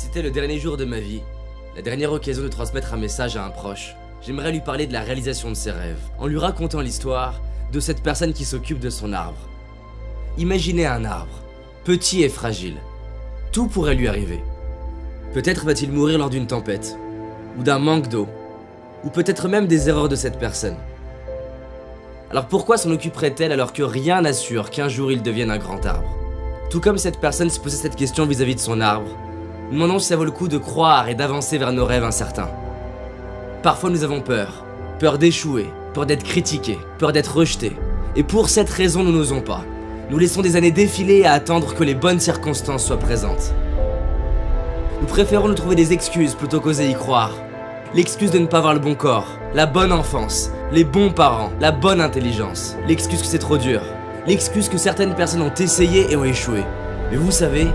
Si c'était le dernier jour de ma vie, la dernière occasion de transmettre un message à un proche, j'aimerais lui parler de la réalisation de ses rêves, en lui racontant l'histoire de cette personne qui s'occupe de son arbre. Imaginez un arbre, petit et fragile. Tout pourrait lui arriver. Peut-être va-t-il mourir lors d'une tempête, ou d'un manque d'eau, ou peut-être même des erreurs de cette personne. Alors pourquoi s'en occuperait-elle alors que rien n'assure qu'un jour il devienne un grand arbre? Tout comme cette personne se posait cette question vis-à-vis de son arbre, nous demandons si ça vaut le coup de croire et d'avancer vers nos rêves incertains. Parfois nous avons peur, peur d'échouer, peur d'être critiqués, peur d'être rejetés. Et pour cette raison nous n'osons pas. Nous laissons des années défiler à attendre que les bonnes circonstances soient présentes. Nous préférons nous trouver des excuses plutôt qu'oser y croire. L'excuse de ne pas avoir le bon corps, la bonne enfance, les bons parents, la bonne intelligence. L'excuse que c'est trop dur. L'excuse que certaines personnes ont essayé et ont échoué. Mais vous savez,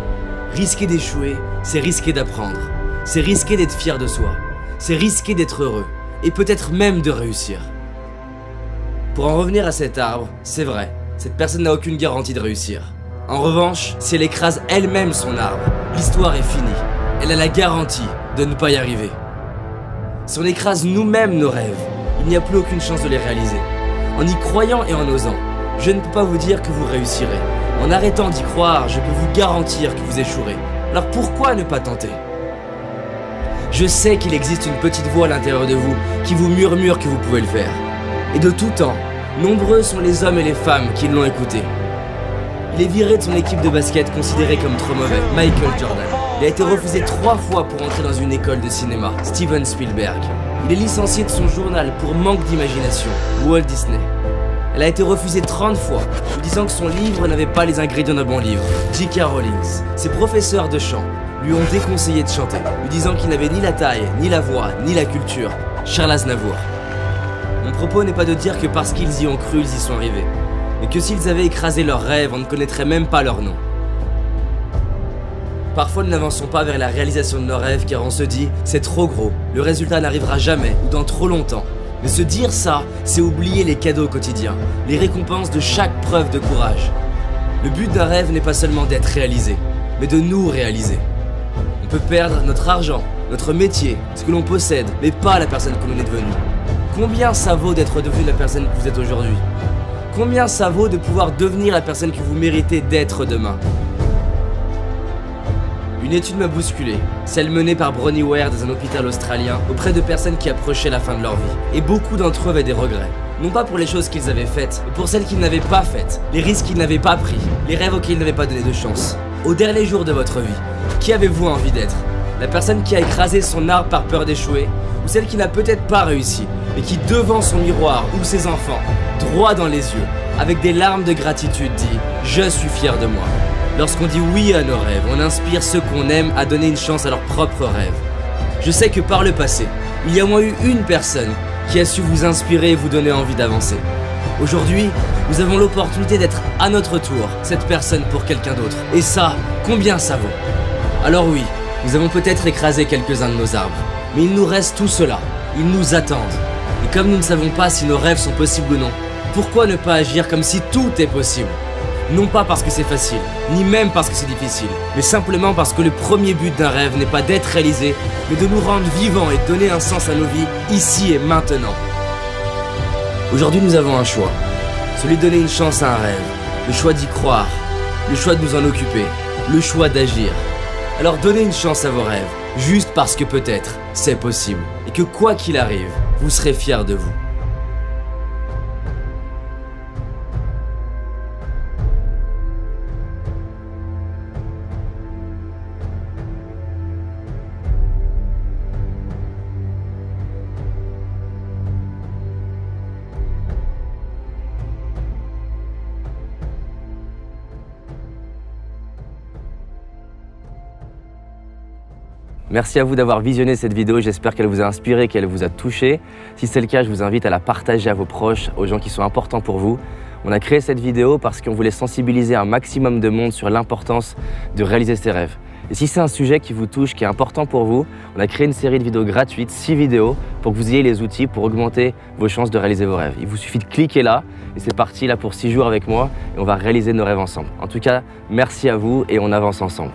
risquer d'échouer, c'est risquer d'apprendre. C'est risquer d'être fier de soi. C'est risquer d'être heureux. Et peut-être même de réussir. Pour en revenir à cet arbre, c'est vrai, cette personne n'a aucune garantie de réussir. En revanche, si elle écrase elle-même son arbre, l'histoire est finie. Elle a la garantie de ne pas y arriver. Si on écrase nous-mêmes nos rêves, il n'y a plus aucune chance de les réaliser. En y croyant et en osant, je ne peux pas vous dire que vous réussirez. En arrêtant d'y croire, je peux vous garantir que vous échouerez. Alors pourquoi ne pas tenter? Je sais qu'il existe une petite voix à l'intérieur de vous qui vous murmure que vous pouvez le faire. Et de tout temps, nombreux sont les hommes et les femmes qui l'ont écouté. Il est viré de son équipe de basket considéré comme trop mauvais, Michael Jordan. Il a été refusé 3 fois pour entrer dans une école de cinéma, Steven Spielberg. Il est licencié de son journal pour manque d'imagination, Walt Disney. Elle a été refusée 30 fois, lui disant que son livre n'avait pas les ingrédients d'un bon livre, J.K. Rowling. Ses professeurs de chant lui ont déconseillé de chanter, lui disant qu'il n'avait ni la taille, ni la voix, ni la culture, Charles Aznavour. Mon propos n'est pas de dire que parce qu'ils y ont cru, ils y sont arrivés, mais que s'ils avaient écrasé leurs rêves, on ne connaîtrait même pas leur nom. Parfois nous n'avançons pas vers la réalisation de nos rêves car on se dit « c'est trop gros, le résultat n'arrivera jamais ou dans trop longtemps ». Mais se dire ça, c'est oublier les cadeaux quotidiens, les récompenses de chaque preuve de courage. Le but d'un rêve n'est pas seulement d'être réalisé, mais de nous réaliser. On peut perdre notre argent, notre métier, ce que l'on possède, mais pas la personne que l'on est devenu. Combien ça vaut d'être devenu la personne que vous êtes aujourd'hui? Combien ça vaut de pouvoir devenir la personne que vous méritez d'être demain? Une étude m'a bousculé, celle menée par Bronnie Ware dans un hôpital australien auprès de personnes qui approchaient la fin de leur vie. Et beaucoup d'entre eux avaient des regrets. Non pas pour les choses qu'ils avaient faites, mais pour celles qu'ils n'avaient pas faites, les risques qu'ils n'avaient pas pris, les rêves auxquels ils n'avaient pas donné de chance. Au dernier jour de votre vie, qui avez-vous envie d'être? La personne qui a écrasé son arbre par peur d'échouer, ou celle qui n'a peut-être pas réussi, mais qui devant son miroir ou ses enfants, droit dans les yeux, avec des larmes de gratitude dit « Je suis fier de moi ». Lorsqu'on dit oui à nos rêves, on inspire ceux qu'on aime à donner une chance à leurs propres rêves. Je sais que par le passé, il y a au moins eu une personne qui a su vous inspirer et vous donner envie d'avancer. Aujourd'hui, nous avons l'opportunité d'être à notre tour cette personne pour quelqu'un d'autre. Et ça, combien ça vaut? Alors oui, nous avons peut-être écrasé quelques-uns de nos arbres, mais il nous reste tout cela. Ils nous attendent. Et comme nous ne savons pas si nos rêves sont possibles ou non, pourquoi ne pas agir comme si tout est possible? Non pas parce que c'est facile, ni même parce que c'est difficile, mais simplement parce que le premier but d'un rêve n'est pas d'être réalisé, mais de nous rendre vivants et de donner un sens à nos vies, ici et maintenant. Aujourd'hui nous avons un choix, celui de donner une chance à un rêve, le choix d'y croire, le choix de nous en occuper, le choix d'agir. Alors donnez une chance à vos rêves, juste parce que peut-être c'est possible, et que quoi qu'il arrive, vous serez fiers de vous. Merci à vous d'avoir visionné cette vidéo, j'espère qu'elle vous a inspiré, qu'elle vous a touché. Si c'est le cas, je vous invite à la partager à vos proches, aux gens qui sont importants pour vous. On a créé cette vidéo parce qu'on voulait sensibiliser un maximum de monde sur l'importance de réaliser ses rêves. Et si c'est un sujet qui vous touche, qui est important pour vous, on a créé une série de vidéos gratuites, 6 vidéos, pour que vous ayez les outils pour augmenter vos chances de réaliser vos rêves. Il vous suffit de cliquer là, et c'est parti là pour 6 jours avec moi, et on va réaliser nos rêves ensemble. En tout cas, merci à vous et on avance ensemble.